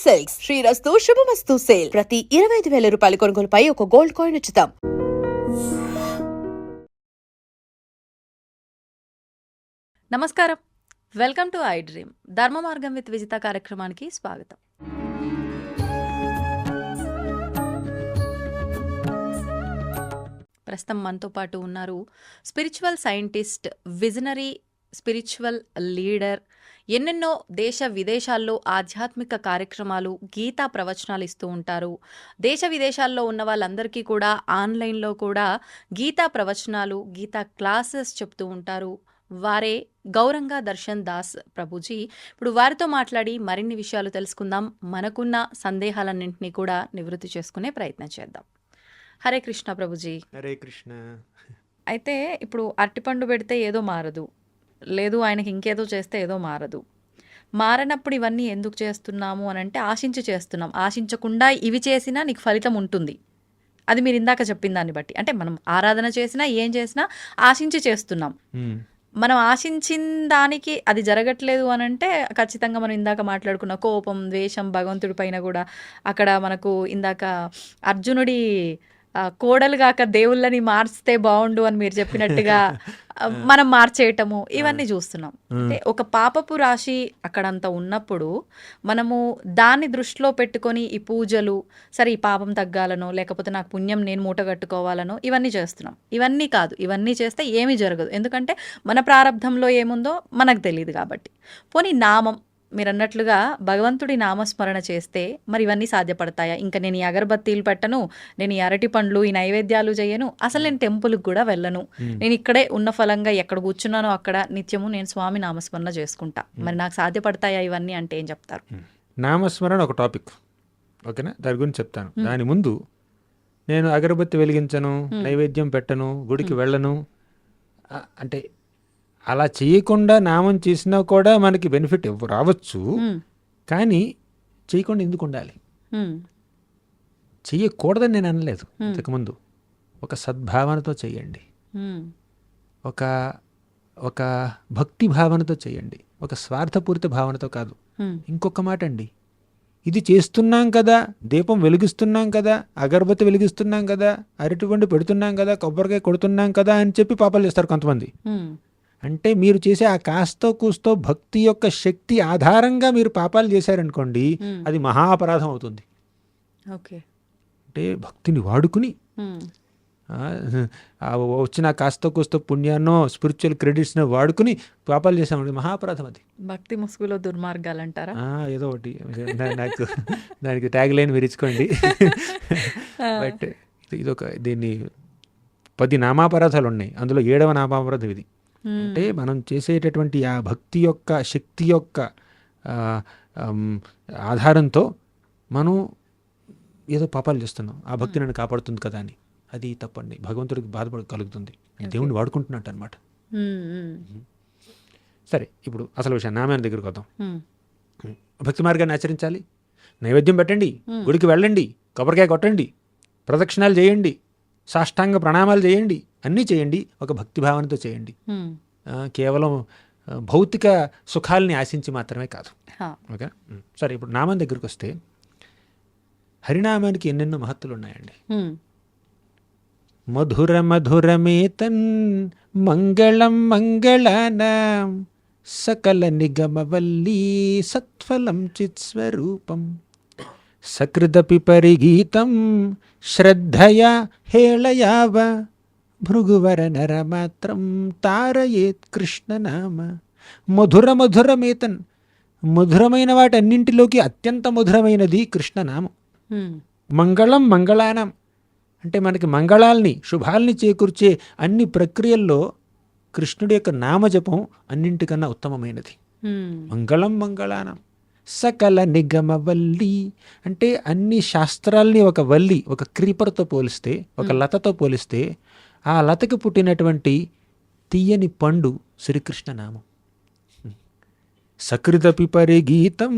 Silks శ్రీరస్తు శుభమస్తు sale. ప్రతి 25,000 రూపాయల కొనుగోలుపై ఒక గోల్డ్ కాయిన్ ఉచితం. నమస్కారం, వెల్కమ్ టు ఐ డ్రీమ్. ధర్మ మార్గం విత్ విజిత కార్యక్రమానికి స్వాగతం. ప్రస్తుతం మనతో పాటు ఉన్నారు spiritual scientist, visionary spiritual leader, ఎన్నెన్నో దేశ విదేశాల్లో ఆధ్యాత్మిక కార్యక్రమాలు, గీతా ప్రవచనాలు ఇస్తూ ఉంటారు. దేశ విదేశాల్లో ఉన్న వాళ్ళందరికీ కూడా ఆన్లైన్లో కూడా గీతా ప్రవచనాలు, గీతా క్లాసెస్ చెప్తూ ఉంటారు. వారే గౌరంగా దర్శన్ దాస్ ప్రభుజీ. ఇప్పుడు వారితో మాట్లాడి మరిన్ని విషయాలు తెలుసుకుందాం. మనకున్న సందేహాలన్నింటినీ కూడా నివృత్తి చేసుకునే ప్రయత్నం చేద్దాం. హరే కృష్ణ ప్రభుజీ. హరే కృష్ణ. అయితే ఇప్పుడు అరటిపండు పెడితే ఏదో మారదు, లేదు ఆయనకి ఇంకేదో చేస్తే ఏదో మారదు. మారనప్పుడు ఇవన్నీ ఎందుకు చేస్తున్నాము అని అంటే ఆశించి చేస్తున్నాం. ఆశించకుండా ఇవి చేసినా నీకు ఫలితం ఉంటుంది. అది మీరు ఇందాక చెప్పిన దాన్ని బట్టి, అంటే మనం ఆరాధన చేసినా ఏం చేసినా ఆశించి చేస్తున్నాం. మనం ఆశించిన దానికి అది జరగట్లేదు అని అంటే ఖచ్చితంగా మనం ఇందాక మాట్లాడుకున్న కోపం, ద్వేషం భగవంతుడి పైన కూడా, అక్కడ మనకు ఇందాక అర్జునుడి కోడలు గాక దేవుళ్ళని మార్చితే బాగుండు అని మీరు చెప్పినట్టుగా మనం మార్చేయటము, ఇవన్నీ చూస్తున్నాం. అంటే ఒక పాపపు రాశి అక్కడంతా ఉన్నప్పుడు మనము దాన్ని దృష్టిలో పెట్టుకొని ఈ పూజలు, సరే ఈ పాపం తగ్గాలనో లేకపోతే నాకు పుణ్యం నేను మూట కట్టుకోవాలనో ఇవన్నీ చేస్తున్నాం. ఇవన్నీ కాదు, ఇవన్నీ చేస్తే ఏమీ జరగదు. ఎందుకంటే మన ప్రారంధంలో ఏముందో మనకు తెలియదు కాబట్టి. పోనీ నామం, మీరు అన్నట్లుగా భగవంతుడి నామస్మరణ చేస్తే మరి ఇవన్నీ సాధ్యపడతాయా? ఇంకా నేను ఈ అగరబత్తీలు పెట్టను, నేను ఈ అరటి పండ్లు, ఈ నైవేద్యాలు చేయను, అసలు నేను టెంపుల్కి కూడా వెళ్ళను, నేను ఇక్కడే ఉన్న ఫలంగా ఎక్కడ కూర్చున్నానో అక్కడ నిత్యము నేను స్వామి నామస్మరణ చేసుకుంటా, మరి నాకు సాధ్యపడతాయా ఇవన్నీ అంటే ఏం చెప్తారు? నామస్మరణ ఒక టాపిక్, ఓకేనా? దాని గురించి చెప్తాను. దాని ముందు నేను అగరబత్తి వెలిగించను, నైవేద్యం పెట్టను, గుడికి వెళ్ళను అంటే అలా చేయకుండా నామం చేసినా కూడా మనకి బెనిఫిట్ రావచ్చు. కానీ చేయకుండా ఎందుకు ఉండాలి? చెయ్యకూడదని నేను అనలేదు ఇంతకుముందు. ఒక సద్భావనతో చేయండి, ఒక ఒక భక్తి భావనతో చేయండి, ఒక స్వార్థపూరిత భావనతో కాదు. ఇంకొక మాట అండి, ఇది చేస్తున్నాం కదా, దీపం వెలిగిస్తున్నాం కదా, అగరబత్తి వెలిగిస్తున్నాం కదా, అరటిపండు పెడుతున్నాం కదా, కొబ్బరికాయ కొడుతున్నాం కదా అని చెప్పి పాపాలు చేస్తారు కొంతమంది. అంటే మీరు చేసే ఆ కాస్తో కూస్తో భక్తి యొక్క శక్తి ఆధారంగా మీరు పాపాలు చేశారనుకోండి, అది మహా అపరాధం అవుతుంది. ఓకే, అంటే భక్తిని వాడుకుని వచ్చిన కాస్తో కూస్తో పుణ్యాన్నో స్పిరిచువల్ క్రెడిట్స్నో వాడుకుని పాపాలు చేసామండి, మహా అపరాధం అది. భక్తి ముసుగులో దుర్మార్గాలు అంటారా? ఏదో ఒకటి నాకు దానికి ట్యాగ్ లైన్ మీరు ఇచ్చుకోండి. బట్ ఇదొక, దీన్ని 10 నామాపరాధాలు ఉన్నాయి, అందులో 7వ నామాపరాధం ఇది. అంటే మనం చేసేటటువంటి ఆ భక్తి యొక్క శక్తి యొక్క ఆధారంతో మనం ఏదో పాపాలు చేస్తున్నాం, ఆ భక్తి నన్ను కాపాడుతుంది కదా అని. అది తప్పండి, భగవంతుడికి కలుగుతుంది, దేవుణ్ణి వాడుకుంటున్నట్టు అనమాట. సరే, ఇప్పుడు అసలు విషయం నామాన్ని దగ్గరికి వద్దాం. భక్తి మార్గాన్ని ఆచరించాలి, నైవేద్యం పెట్టండి, గుడికి వెళ్ళండి, కొబ్బరికాయ కొట్టండి, ప్రదక్షిణాలు చేయండి, సాష్టాంగ ప్రణామాలు చేయండి, అన్నీ చేయండి, ఒక భక్తి భావనతో చేయండి. కేవలం భౌతిక సుఖాలని ఆశించి మాత్రమే కాదు. ఓకే, సరే. ఇప్పుడు నామం దగ్గరికి వస్తే హరినామానికి ఎన్నెన్నో మహత్తులు ఉన్నాయండి. మధుర మధురమేతన్ మంగళం మంగళానాం సకల నిగమవల్లీ సత్ఫలం చిత్స్వరూపం సకృదపి పరిగీతం శ్రద్ధయా హేళయావ భృగువర నరమాత్రం తారయేత్ కృష్ణనామ. మధుర మధురమేతన్, మధురమైన వాటన్నింటిలోకి అత్యంత మధురమైనది కృష్ణనామం. మంగళం మంగళానం అంటే మనకి మంగళాల్ని, శుభాల్ని చేకూర్చే అన్ని ప్రక్రియల్లో కృష్ణుడి యొక్క నామజపం అన్నింటికన్నా ఉత్తమమైనది. మంగళం మంగళానం సకల నిగమవల్లి అంటే అన్ని శాస్త్రాల్ని ఒక వల్లి, ఒక క్రీపర్తో పోలిస్తే, ఒక లతతో పోలిస్తే ఆ లతకి పుట్టినటువంటి తీయని పండు శ్రీకృష్ణ నామం. సకృదపి పరిగీతం,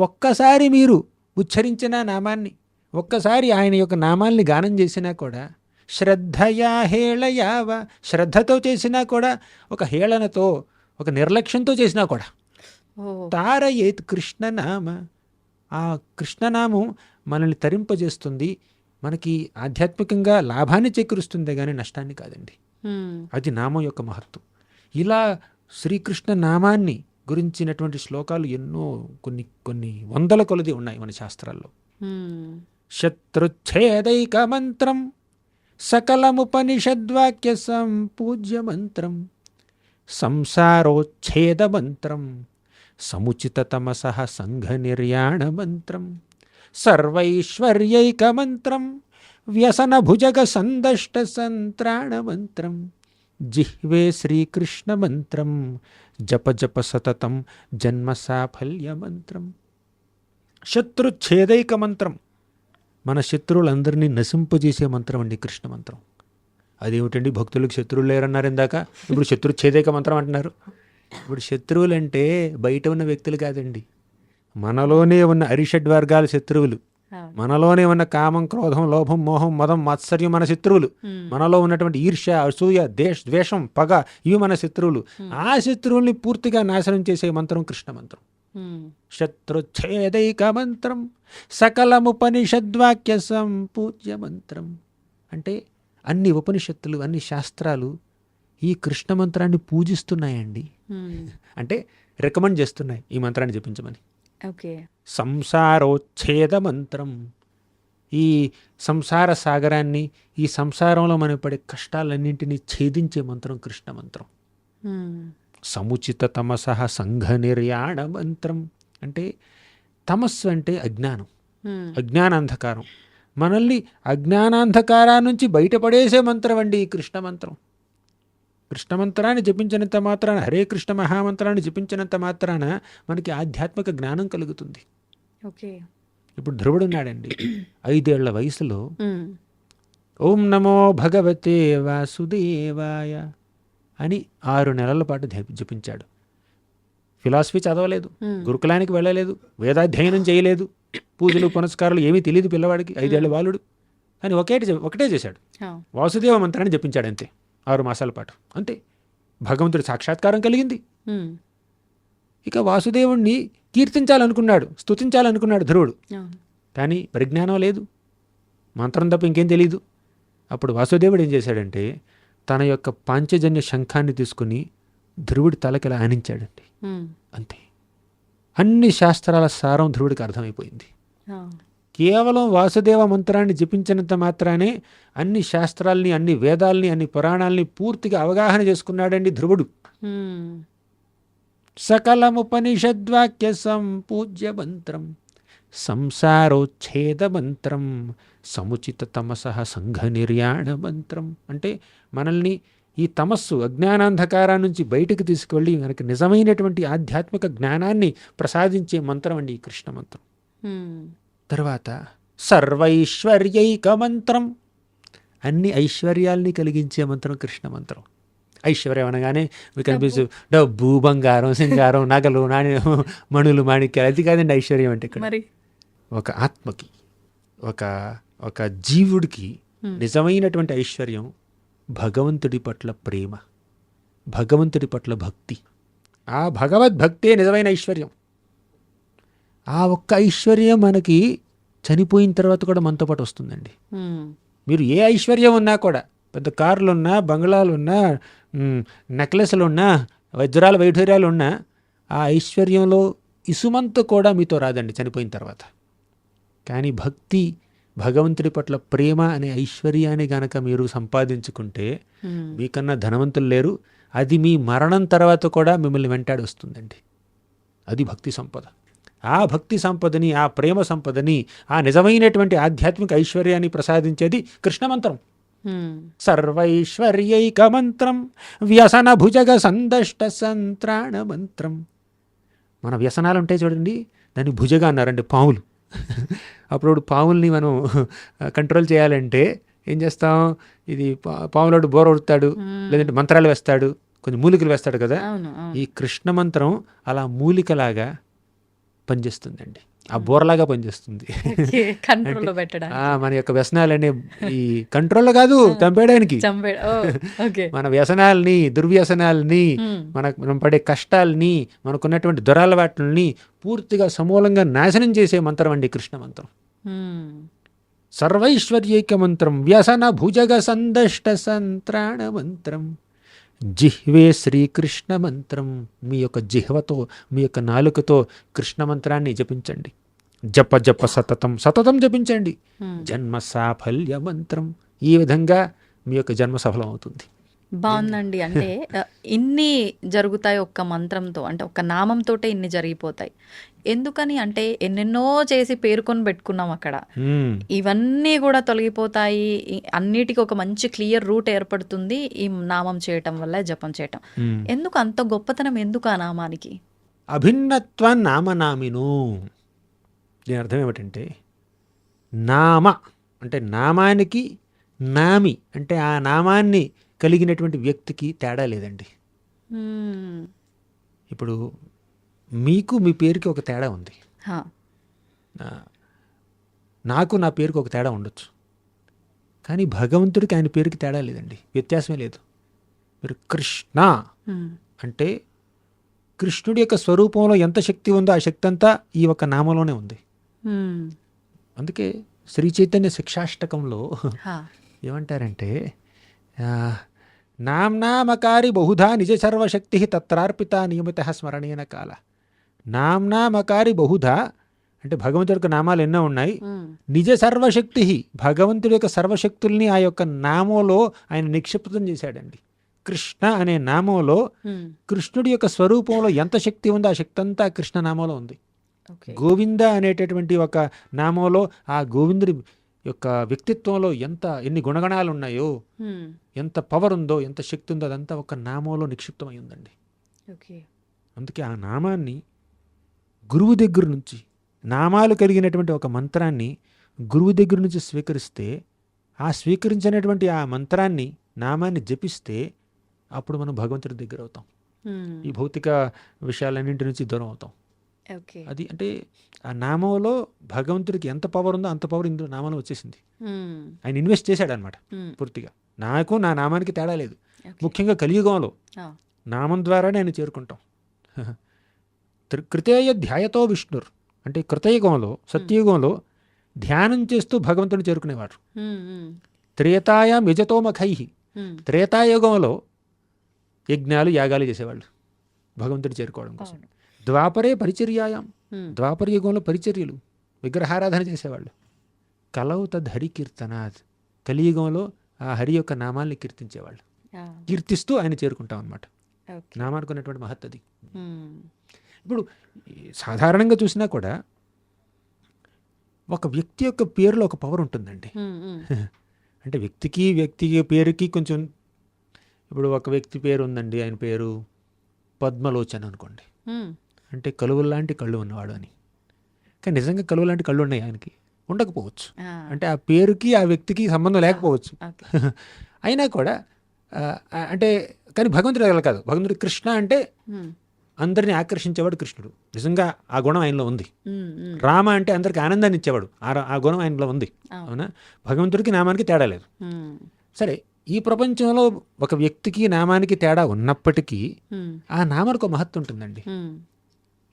ఒక్కసారి మీరు ఉచ్చరించిన నామాన్ని, ఒక్కసారి ఆయన యొక్క నామాల్ని గానం చేసినా కూడా, శ్రద్ధయా హేళయావ, శ్రద్ధతో చేసినా కూడా, ఒక హేళనతో, ఒక నిర్లక్ష్యంతో చేసినా కూడా, తారయేత్ కృష్ణ నామ, ఆ కృష్ణనామం మనల్ని తరింపజేస్తుంది, మనకి ఆధ్యాత్మికంగా లాభాన్ని చేకూరుస్తుంది కానీ నష్టాన్ని కాదండి. అది నామం యొక్క మహత్వం. ఇలా శ్రీకృష్ణ నామాన్ని గురించినటువంటి శ్లోకాలు ఎన్నో, కొన్ని కొన్ని వందల కొలది ఉన్నాయి మన శాస్త్రాల్లో. శత్రుచ్ఛేదైక మంత్రం సకలముపనిషద్వాక్య సంపూజ్య మంత్రం సంసారోచ్ఛేద మంత్రం సముచిత తమసః సంఘ నిర్యాణ మంత్రం సర్వైశ్వర్యైక మంత్రం వ్యసన భుజగ సందష్ట సంత్రాణ మంత్రం జిహ్వే శ్రీకృష్ణ మంత్రం జప జప సతతం జన్మ సాఫల్య మంత్రం. శత్రుచ్ఛేదైక మంత్రం, మన శత్రువులందరినీ నశింపజేసే మంత్రం అండి కృష్ణ మంత్రం. అదేమిటండి భక్తులకు శత్రువులు లేరన్నారు ఇందాక, ఇప్పుడు శత్రుచ్ఛేదైక మంత్రం అంటున్నారు. ఇప్పుడు శత్రువులు అంటే బయట ఉన్న వ్యక్తులు కాదండి, మనలోనే ఉన్న అరిషడ్ వర్గాల శత్రువులు, మనలోనే ఉన్న కామం, క్రోధం, లోభం, మోహం, మదం, మాత్సర్యం మన శత్రువులు. మనలో ఉన్నటువంటి ఈర్ష్య, అసూయ, ద్వేషం, పగ ఇవి మన శత్రువులు. ఆ శత్రువుల్ని పూర్తిగా నాశనం చేసే మంత్రం కృష్ణ మంత్రం. శత్రుచ్ఛేదైక మంత్రం సకలముపనిషద్వాక్య సంపూజ్య మంత్రం. అంటే అన్ని ఉపనిషత్తులు, అన్ని శాస్త్రాలు ఈ కృష్ణ మంత్రాన్ని పూజిస్తున్నాయండి. అంటే రికమెండ్ చేస్తున్నాయి ఈ మంత్రాన్ని జపించమని. సంసారోచ్ఛేద మంత్రం, ఈ సంసార సాగరాన్ని, ఈ సంసారంలో మనం పడే కష్టాలన్నింటినీ ఛేదించే మంత్రం కృష్ణ మంత్రం. సముచిత తమసః సంఘ నిర్యాణ మంత్రం. అంటే తమస్సు అంటే అజ్ఞానం, అజ్ఞానాంధకారం. మనల్ని అజ్ఞానాంధకారా నుంచి బయటపడేసే మంత్రం అండి ఈ కృష్ణ మంత్రం. కృష్ణ మంత్రాన్ని జపించినంత మాత్రాన, హరే కృష్ణ మహామంత్రాన్ని జపించినంత మాత్రాన మనకి ఆధ్యాత్మిక జ్ఞానం కలుగుతుంది. ఇప్పుడు ధ్రువుడు ఉన్నాడండి, 5 ఏళ్ల వయసులో ఓం నమో భగవతే వాసుదేవాయ అని 6 నెలల పాటు జపించాడు. ఫిలాసఫీ చదవలేదు, గురుకులానికి వెళ్ళలేదు, వేదాధ్యయనం చేయలేదు, పూజలు పునస్కారాలు ఏమీ తెలియదు పిల్లవాడికి, 5 ఏళ్ల బాలుడు. కానీ ఒకటే చేశాడు, వాసుదేవ మంత్రాన్ని జపించాడు అంతే, 6 మాసాల పాటు అంతే. భగవంతుడి సాక్షాత్కారం కలిగింది. ఇక వాసుదేవుణ్ణి కీర్తించాలనుకున్నాడు, స్తుతించాలనుకున్నాడు ధ్రువుడు. కానీ పరిజ్ఞానం లేదు, మంత్రం తప్ప ఇంకేం తెలియదు. అప్పుడు వాసుదేవుడు ఏం చేశాడంటే తన యొక్క పాంచజన్య శంఖాన్ని తీసుకుని ధ్రువుడి తలకిలా ఆనించాడండి. అంతే. అన్ని శాస్త్రాల సారం ధ్రువుడికి అర్థమైపోయింది. కేవలం వాసుదేవ మంత్రాన్ని జపించినంత మాత్రానే అన్ని శాస్త్రాల్ని, అన్ని వేదాల్ని, అన్ని పురాణాలని పూర్తిగా అవగాహన చేసుకున్నాడండి ధ్రువుడు. సకలముపనిషద్వాక్య సంపూజ్య మంత్రం సంసారోచ్ఛేద మంత్రం సముచిత తమసః సంఘ నిర్యాణ మంత్రం. అంటే మనల్ని ఈ తమస్సు, అజ్ఞానాంధకారా నుంచి బయటకు తీసుకువెళ్ళి మనకి నిజమైనటువంటి ఆధ్యాత్మిక జ్ఞానాన్ని ప్రసాదించే మంత్రం అండి ఈ కృష్ణ మంత్రం. తర్వాత సర్వైశ్వర్యైక మంత్రం, అన్ని ఐశ్వర్యాల్ని కలిగించే మంత్రం కృష్ణ మంత్రం. ఐశ్వర్యం అనగానే కనిపిస్తూ డబ్బు, బంగారం, సింగారం, నగలు, మణులు, మాణిక్యాలు, అది కాదండి ఐశ్వర్యం అంటే. ఇక్కడ ఒక ఆత్మకి, ఒక జీవుడికి నిజమైనటువంటి ఐశ్వర్యం భగవంతుడి పట్ల ప్రేమ, భగవంతుడి పట్ల భక్తి. ఆ భగవద్భక్తే నిజమైన ఐశ్వర్యం. ఆ ఒక్క ఐశ్వర్యం మనకి చనిపోయిన తర్వాత కూడా మనతో పాటు వస్తుందండి. మీరు ఏ ఐశ్వర్యం ఉన్నా కూడా, పెద్ద కార్లు ఉన్నా, బంగ్లాలు ఉన్నా, నెక్లెస్లు ఉన్నా, వజ్రాల వైఢూర్యాలు ఉన్నా, ఆ ఐశ్వర్యంలో ఇసుమంత కూడా మీతో రాదండి చనిపోయిన తర్వాత. కానీ భక్తి, భగవంతుడి పట్ల ప్రేమ అనే ఐశ్వర్యాన్ని గనక మీరు సంపాదించుకుంటే మీకన్నా ధనవంతులు లేరు. అది మీ మరణం తర్వాత కూడా మిమ్మల్ని వెంటాడి వస్తుందండి. అది భక్తి సంపద. ఆ భక్తి సంపదని, ఆ ప్రేమ సంపదని, ఆ నిజమైనటువంటి ఆధ్యాత్మిక ఐశ్వర్యాన్ని ప్రసాదించేది కృష్ణ మంత్రం. సర్వైశ్వర్యైక మంత్రం వ్యసన భుజగ సందష్ట సంత్రాణ మంత్రం. మన వ్యసనాలు ఉంటాయి చూడండి, దాన్ని భుజగా అన్నారండి, పాములు. అప్పుడు పాముల్ని మనం కంట్రోల్ చేయాలంటే ఏం చేస్తాం, ఇది పాములోడు బోర ఉడతాడు, లేదంటే మంత్రాలు వేస్తాడు, కొన్ని మూలికలు వేస్తాడు కదా. ఈ కృష్ణ మంత్రం అలా మూలికలాగా పనిచేస్తుందండి. ఆ బోర్లాగా పనిచేస్తుంది. కంట్రోల్లో పెట్టడానికి. మన యొక్క వ్యసనాలనే ఈ కంట్రోల్లో కాదు, చంపేయడానికి. ఓకే. మన వ్యసనాలని, దుర్వ్యసనాలని, మనం పడే కష్టాలని, మనకున్నటువంటి దురలవాట్లని పూర్తిగా సమూలంగా నాశనం చేసే మంత్రం అండి కృష్ణ మంత్రం. సర్వైశ్వర్యైక మంత్రం, వ్యసన భుజగ సందష్ట సంత్రాణ మంత్రం, జిహ్వే శ్రీకృష్ణ మంత్రం. మీ యొక్క జిహ్వతో, మీ యొక్క నాలుకతో కృష్ణ మంత్రాన్ని జపించండి. జప జప సతతం, సతతం జపించండి. జన్మ సాఫల్య మంత్రం. ఈ విధంగా మీ యొక్క జన్మ సఫలం అవుతుంది. బాగుందండి. అంటే ఇన్ని జరుగుతాయి ఒక్క మంత్రంతో, అంటే ఒక్క నామంతోటే ఇన్ని జరిగిపోతాయి. ఎందుకని అంటే ఎన్నెన్నో చేసి పేర్కొని పెట్టుకున్నాం అక్కడ, ఇవన్నీ కూడా తొలగిపోతాయి. అన్నిటికీ ఒక మంచి క్లియర్ రూట్ ఏర్పడుతుంది ఈ నామం చేయటం వల్ల, జపం చేయటం. ఎందుకు అంత గొప్పతనం, ఎందుకు ఆ నామానికి? అభిన్నత్వ నామనామిను. దీని అర్థం ఏమిటంటే, నామ అంటే నామానికి, నామి అంటే ఆ నామాన్ని కలిగినటువంటి వ్యక్తికి తేడా లేదండి. ఇప్పుడు మీకు మీ పేరుకి ఒక తేడా ఉంది, నాకు నా పేరుకి ఒక తేడా ఉండొచ్చు. కానీ భగవంతుడికి ఆయన పేరుకి తేడా లేదండి, వ్యత్యాసమే లేదు. మీరు కృష్ణ అంటే కృష్ణుడి యొక్క స్వరూపంలో ఎంత శక్తి ఉందో ఆ శక్తి అంతా ఈ ఒక నామంలోనే ఉంది. అందుకే శ్రీ చైతన్య శిక్షాష్టకంలో ఏమంటారంటే, నామ్నామకారి బహుధా నిజ సర్వశక్తి తత్రార్పిత నియమిత స్మరణీయన కాల. నామ్నామకారి బహుధా అంటే భగవంతుడి యొక్క నామాలు ఎన్నో ఉన్నాయి. నిజ సర్వశక్తి, భగవంతుడి యొక్క సర్వశక్తుల్ని ఆ యొక్క నామంలో ఆయన నిక్షిప్తం చేశాడండి. కృష్ణ అనే నామంలో కృష్ణుడి యొక్క స్వరూపంలో ఎంత శక్తి ఉందో ఆ శక్తి అంతా కృష్ణ నామంలో ఉంది. గోవింద అనేటటువంటి ఒక నామంలో ఆ గోవిందుడి యొక్క వ్యక్తిత్వంలో ఎన్ని గుణగణాలు ఉన్నాయో, ఎంత పవర్ ఉందో, ఎంత శక్తి ఉందో అదంతా ఒక నామంలో నిక్షిప్తమై ఉందండి. అందుకే ఆ నామాన్ని గురువు దగ్గర నుంచి, నామాలు కలిగినటువంటి ఒక మంత్రాన్ని గురువు దగ్గర నుంచి స్వీకరిస్తే, ఆ స్వీకరించినటువంటి ఆ మంత్రాన్ని, నామాన్ని జపిస్తే అప్పుడు మనం భగవంతుడి దగ్గర అవుతాం. ఈ భౌతిక విషయాలన్నింటి నుంచి దూరం అవుతాం. అది అంటే ఆ నామంలో భగవంతుడికి ఎంత పవర్ ఉందో అంత పవర్ ఇందులో నామంలో వచ్చేసింది. ఆయన ఇన్వెస్ట్ చేశాడు అనమాట పూర్తిగా. నాకు నా నామానికి తేడా లేదు. ముఖ్యంగా కలియుగంలో నామం ద్వారానే ఆయన చేరుకుంటాం. కృతేయ ధ్యాయతో విష్ణుర్ అంటే కృతయుగంలో, సత్యయుగంలో ధ్యానం చేస్తూ భగవంతుని చేరుకునేవారు. త్రేతాయాం యజతో మఖై, త్రేతాయుగంలో యజ్ఞాలు, యాగాలు చేసేవాళ్ళు భగవంతుని చేరుకోవడం కోసం. ద్వాపరే పరిచర్యాయాం, ద్వాపర యుగంలో పరిచర్యలు, విగ్రహారాధన చేసేవాళ్ళు. కలవు తద్ హరి కీర్తనాథ్, కలియుగంలో ఆ హరి యొక్క నామాల్ని కీర్తించేవాళ్ళు. కీర్తిస్తూ ఆయన చేరుకుంటాం అనమాట. నామానికి ఉన్నటువంటి మహత్తది. ఇప్పుడు సాధారణంగా చూసినా కూడా ఒక వ్యక్తి యొక్క పేరులో ఒక పవర్ ఉంటుందండి. అంటే వ్యక్తి పేరుకి కొంచెం, ఇప్పుడు ఒక వ్యక్తి పేరు ఉందండి, ఆయన పేరు పద్మలోచన్ అనుకోండి, అంటే కలువుల్లాంటి కళ్ళు ఉన్నవాడు అని. కానీ నిజంగా కలువులాంటి కళ్ళు ఉన్నాయి ఆయనకి, ఉండకపోవచ్చు. అంటే ఆ పేరుకి ఆ వ్యక్తికి సంబంధం లేకపోవచ్చు. అయినా కూడా అంటే కానీ భగవంతుడు అలా కాదు. భగవంతుడు కృష్ణ అంటే అందరినీ ఆకర్షించేవాడు కృష్ణుడు. నిజంగా ఆ గుణం ఆయనలో ఉంది. రామ అంటే అందరికి ఆనందాన్ని ఇచ్చేవాడు, ఆ గుణం ఆయనలో ఉంది. అవునా? భగవంతుడికి నామానికి తేడా లేదు. సరే, ఈ ప్రపంచంలో ఒక వ్యక్తికి నామానికి తేడా ఉన్నప్పటికీ ఆ నామానికి ఒక మహత్వం ఉంటుందండి.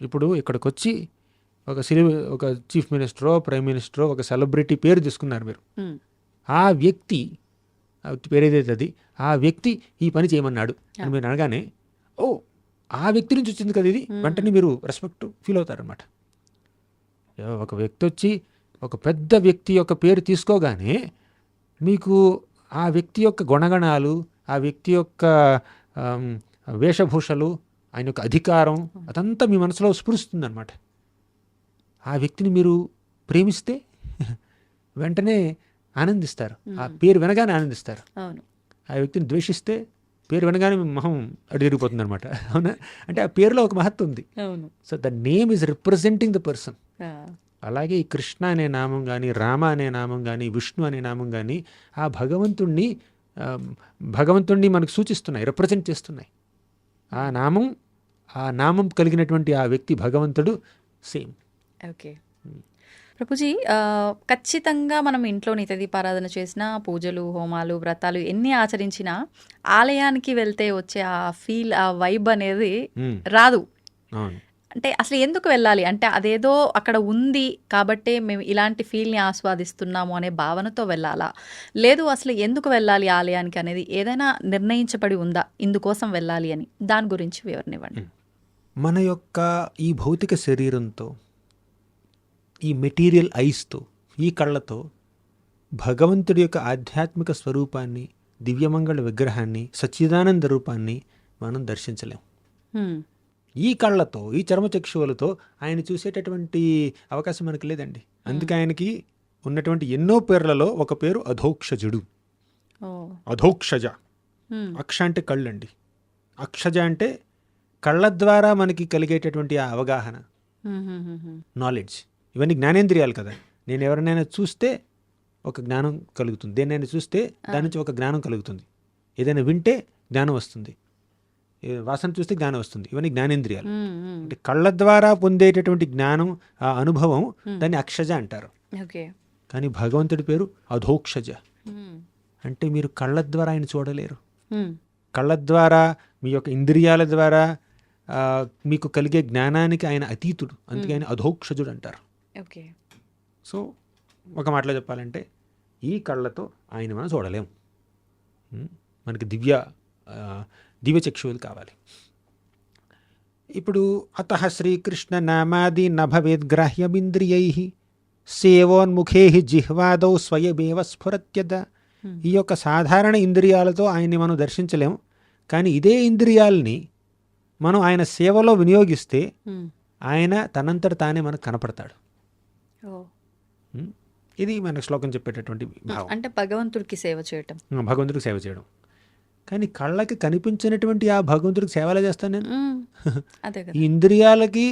ఇప్పుడు ఇక్కడికి వచ్చి ఒక చీఫ్ మినిస్టరో, ప్రైమ్ మినిస్టరో, ఒక సెలబ్రిటీ పేరు తీసుకున్నారు మీరు. ఆ వ్యక్తి పేరు ఏదైతే అది, ఆ వ్యక్తి ఈ పని చేయమన్నాడు అని మీరు అనగానే, ఓ ఆ వ్యక్తి నుంచి వచ్చింది కదా ఇది, వెంటనే మీరు రెస్పెక్ట్ ఫీల్ అవుతారనమాట. ఒక వ్యక్తి వచ్చి ఒక పెద్ద వ్యక్తి యొక్క పేరు తీసుకోగానే మీకు ఆ వ్యక్తి యొక్క గుణగణాలు, ఆ వ్యక్తి యొక్క వేషభూషలు, ఆయన యొక్క అధికారం అదంతా మీ మనసులో స్ఫురిస్తుంది అనమాట. ఆ వ్యక్తిని మీరు ప్రేమిస్తే వెంటనే ఆనందిస్తారు, ఆ పేరు వినగానే ఆనందిస్తారు. ఆ వ్యక్తిని ద్వేషిస్తే పేరు వినగానే మొహం అటు తిరిగిపోతుంది అనమాట. అవునా? అంటే ఆ పేరులో ఒక మహత్వం ఉంది. So the name is representing the person. అలాగే ఈ కృష్ణ అనే నామం కానీ, రామ అనే నామం కానీ, విష్ణు అనే నామం కానీ ఆ భగవంతుణ్ణి మనకు సూచిస్తున్నాయి, రిప్రజెంట్ చేస్తున్నాయి. ఆ నామం కలిగినటువంటి ఆ వ్యక్తి భగవంతుడు సేమ్. ఓకే. ప్రభుజీ, ఖచ్చితంగా మనం ఇంట్లో నిత్య దీపారాధన చేసినా, పూజలు, హోమాలు, వ్రతాలు ఎన్ని ఆచరించినా ఆలయానికి వెళ్తే వచ్చే ఆ ఫీల్, ఆ వైబ్ అనేది రాదు. అవును. అంటే అసలు ఎందుకు వెళ్ళాలి? అంటే అదేదో అక్కడ ఉంది కాబట్టే మేము ఇలాంటి ఫీల్ని ఆస్వాదిస్తున్నాము అనే భావనతో వెళ్ళాలా? లేదు అసలు ఎందుకు వెళ్ళాలి ఆలయానికి అనేది ఏదైనా నిర్ణయించబడి ఉందా ఇందుకోసం వెళ్ళాలి అని? దాని గురించి వివరణ ఇవ్వండి. మన యొక్క ఈ భౌతిక శరీరంతో, ఈ మెటీరియల్ ఐస్తో, ఈ కళ్ళతో భగవంతుడి యొక్క ఆధ్యాత్మిక స్వరూపాన్ని, దివ్యమంగళ విగ్రహాన్ని, సచ్చిదానంద రూపాన్ని మనం దర్శించలేం. ఈ కళ్ళతో, ఈ చర్మచక్షువులతో ఆయన చూసేటటువంటి అవకాశం మనకు లేదండి. అందుకే ఆయనకి ఉన్నటువంటి ఎన్నో పేర్లలో ఒక పేరు అధోక్షజుడు. అధోక్షజ. అక్ష అంటే కళ్ళండి, అక్షజ అంటే కళ్ళ ద్వారా మనకి కలిగేటటువంటి ఆ అవగాహన, నాలెడ్జ్. ఇవన్నీ జ్ఞానేంద్రియాలు కదా. నేను ఎవరినైనా చూస్తే ఒక జ్ఞానం కలుగుతుంది, దేన్నైనా చూస్తే దాని నుంచి ఒక జ్ఞానం కలుగుతుంది, ఏదైనా వింటే జ్ఞానం వస్తుంది, వాసన చూస్తే జ్ఞానం వస్తుంది. ఇవన్నీ జ్ఞానేంద్రియాలు. అంటే కళ్ళ ద్వారా పొందేటటువంటి జ్ఞానం, ఆ అనుభవం, దాన్ని అక్షజ అంటారు. కానీ భగవంతుడి పేరు అధోక్షజ. అంటే మీరు కళ్ళ ద్వారా ఆయన చూడలేరు. కళ్ళ ద్వారా, మీ యొక్క ఇంద్రియాల ద్వారా మీకు కలిగే జ్ఞానానికి ఆయన అతీతుడు. అందుకే ఆయన అధోక్షజుడు అంటారు. సో ఒక మాటలో చెప్పాలంటే ఈ కళ్ళతో ఆయన మనం చూడలేం. మనకి దివ్యచక్షువులు కావాలి. ఇప్పుడు అతః శ్రీకృష్ణ నామాది నభవేద్గ్రాహ్యమింద్రియై సేవోన్ముఖే జిహ్వాదౌ స్వయమేవ స్ఫురత్యద. ఈ యొక్క సాధారణ ఇంద్రియాలతో ఆయన్ని మనం దర్శించలేం. కానీ ఇదే ఇంద్రియాలని మనం ఆయన సేవలో వినియోగిస్తే ఆయన తనంతట తానే మనకు కనపడతాడు. ఇది మన శ్లోకం చెప్పేటటువంటి భావం. అంటే భగవంతుడికి సేవ చేయటం, భగవంతుడికి సేవ చేయడం. కానీ కళ్ళకి కనిపించినటువంటి ఆ భగవంతుడికి సేవలా చేస్తాను నేను. ఈ ఇంద్రియాలకి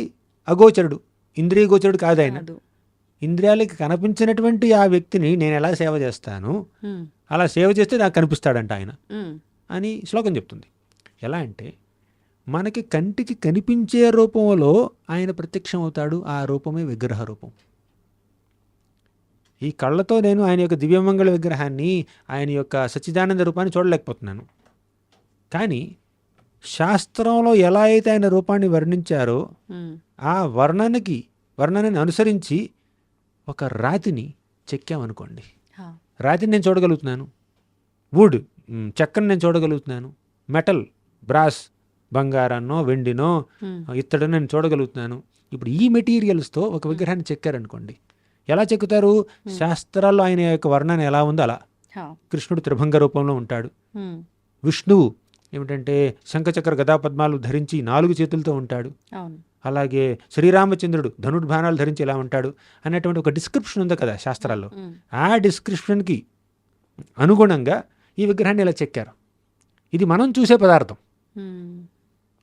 అగోచరుడు, ఇంద్రియ గోచరుడు కాదు ఆయన. ఇంద్రియాలకి కనిపించినటువంటి ఆ వ్యక్తిని నేను ఎలా సేవ చేస్తాను, అలా సేవ చేస్తే నాకు కనిపిస్తాడంట ఆయన అని శ్లోకం చెప్తుంది. ఎలా అంటే మనకి కంటికి కనిపించే రూపంలో ఆయన ప్రత్యక్షం అవుతాడు. ఆ రూపమే విగ్రహ రూపం. ఈ కళ్ళతో నేను ఆయన యొక్క దివ్యమంగళ విగ్రహాన్ని, ఆయన యొక్క సచ్చిదానంద రూపాన్ని చూడలేకపోతున్నాను. కానీ శాస్త్రంలో ఎలా అయితే ఆయన రూపాన్ని వర్ణించారో ఆ వర్ణనని అనుసరించి ఒక రాతిని చెక్కామనుకోండి, రాతిని నేను చూడగలుగుతున్నాను, వుడ్ చెక్కను నేను చూడగలుగుతున్నాను, మెటల్ బ్రాస్ బంగారాన్నో వెండినో ఇత్తడో నేను చూడగలుగుతున్నాను. ఇప్పుడు ఈ మెటీరియల్స్తో ఒక విగ్రహాన్ని చెక్కారనుకోండి, ఎలా చెక్కుతారు? శాస్త్రాల్లో ఆయన యొక్క వర్ణన ఎలా ఉందో అలా. కృష్ణుడు త్రిభంగ రూపంలో ఉంటాడు, విష్ణువు ఏమిటంటే శంఖచక్ర గదాపద్మాలు ధరించి 4 చేతులతో ఉంటాడు, అలాగే శ్రీరామచంద్రుడు ధనుర్బాణాలు ధరించి ఎలా ఉంటాడు అనేటువంటి ఒక డిస్క్రిప్షన్ ఉంది కదా శాస్త్రాల్లో. ఆ డిస్క్రిప్షన్కి అనుగుణంగా ఈ విగ్రహాన్ని ఇలా చెక్కారు. ఇది మనం చూసే పదార్థం.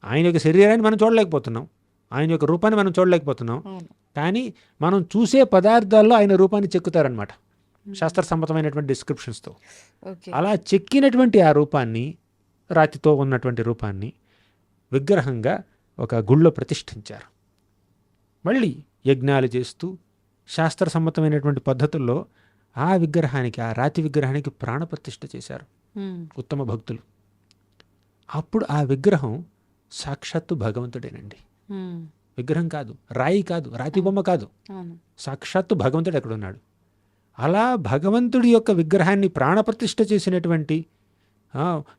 ఆయన యొక్క శరీరాన్ని మనం చూడలేకపోతున్నాం, ఆయన యొక్క రూపాన్ని మనం చూడలేకపోతున్నాం. కానీ మనం చూసే పదార్థాల్లో ఆయన రూపాన్ని చెక్కుతారనమాట శాస్త్ర సమ్మతమైనటువంటి డిస్క్రిప్షన్స్తో. అలా చెక్కినటువంటి ఆ రూపాన్ని, రాతితో ఉన్నటువంటి రూపాన్ని విగ్రహంగా ఒక గుళ్ళో ప్రతిష్ఠించారు. మళ్ళీ యజ్ఞాలు చేస్తూ శాస్త్ర సమ్మతమైనటువంటి పద్ధతుల్లో ఆ విగ్రహానికి, ఆ రాతి విగ్రహానికి ప్రాణప్రతిష్ఠ చేశారు ఉత్తమ భక్తులు. అప్పుడు ఆ విగ్రహం సాక్షాత్తు భగవంతుడేనండి. విగ్రహం కాదు, రాయి కాదు, రాతి బొమ్మ కాదు, సాక్షాత్తు భగవంతుడు ఎక్కడున్నాడు. అలా భగవంతుడి యొక్క విగ్రహాన్ని ప్రాణప్రతిష్ఠ చేసినటువంటి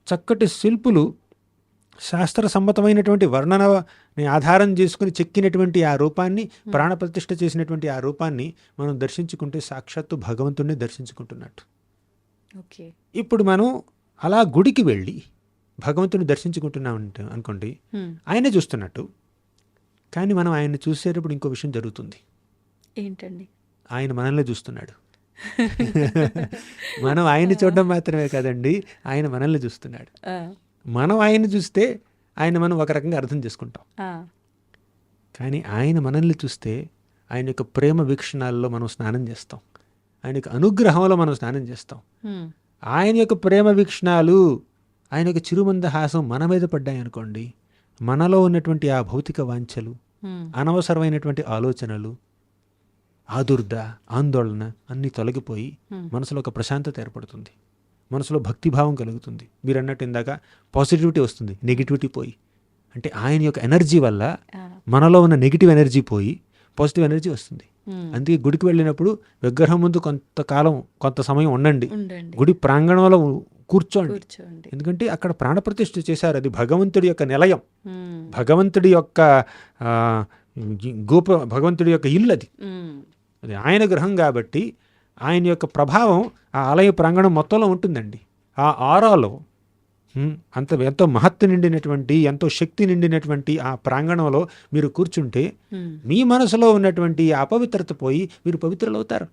చక్కటి శిల్పులు శాస్త్ర సమ్మతమైనటువంటి వర్ణనని ఆధారం చేసుకుని చెక్కినటువంటి ఆ రూపాన్ని, ప్రాణప్రతిష్ఠ చేసినటువంటి ఆ రూపాన్ని మనం దర్శించుకుంటే సాక్షాత్తు భగవంతుడిని దర్శించుకుంటున్నట్టు. ఇప్పుడు మనం అలా గుడికి వెళ్ళి భగవంతుని దర్శించుకుంటున్నాం అనుకోండి, ఆయనే చూస్తున్నట్టు. కానీ మనం ఆయన్ని చూసేటప్పుడు ఇంకో విషయం జరుగుతుంది. ఏంటండి? ఆయన మనల్ని చూస్తున్నాడు. మనం ఆయన్ని చూడడం మాత్రమే కాదండి, ఆయన మనల్ని చూస్తున్నాడు. మనం ఆయన్ని చూస్తే ఆయన మనం ఒక రకంగా అర్థం చేసుకుంటాం. కానీ ఆయన మనల్ని చూస్తే ఆయన యొక్క ప్రేమ వీక్షణాల్లో మనం స్నానం చేస్తాం, ఆయన యొక్క అనుగ్రహంలో మనం స్నానం చేస్తాం. ఆయన యొక్క ప్రేమ వీక్షణాలు, ఆయన యొక్క చిరుమందహాసం మన మీద పడ్డాయి అనుకోండి, మనలో ఉన్నటువంటి ఆ భౌతిక వాంఛలు, అనవసరమైనటువంటి ఆలోచనలు, ఆదుర్ద, ఆందోళన అన్నీ తొలగిపోయి మనసులో ఒక ప్రశాంతత ఏర్పడుతుంది, మనసులో భక్తిభావం కలుగుతుంది. మీరు అన్నట్టు ఇందాక పాజిటివిటీ వస్తుంది, నెగిటివిటీ పోయి. అంటే ఆయన యొక్క ఎనర్జీ వల్ల మనలో ఉన్న నెగిటివ్ ఎనర్జీ పోయి పాజిటివ్ ఎనర్జీ వస్తుంది. అందుకే గుడికి వెళ్ళినప్పుడు విగ్రహం ముందు కొంత సమయం ఉండండి, గుడి ప్రాంగణంలో కూర్చోండి. ఎందుకంటే అక్కడ ప్రాణప్రతిష్ఠ చేశారు, అది భగవంతుడి యొక్క నిలయం, భగవంతుడి యొక్క భగవంతుడి యొక్క ఇల్లు, అది ఆయన గృహం కాబట్టి ఆయన యొక్క ప్రభావం ఆ ఆలయ ప్రాంగణం మొత్తంలో ఉంటుందండి. ఆ ఆరాలో ఎంతో మహత్తు నిండినటువంటి, ఎంతో శక్తి నిండినటువంటి ఆ ప్రాంగణంలో మీరు కూర్చుంటే మీ మనసులో ఉన్నటువంటి అపవిత్రత పోయి మీరు పవిత్రులవుతారు.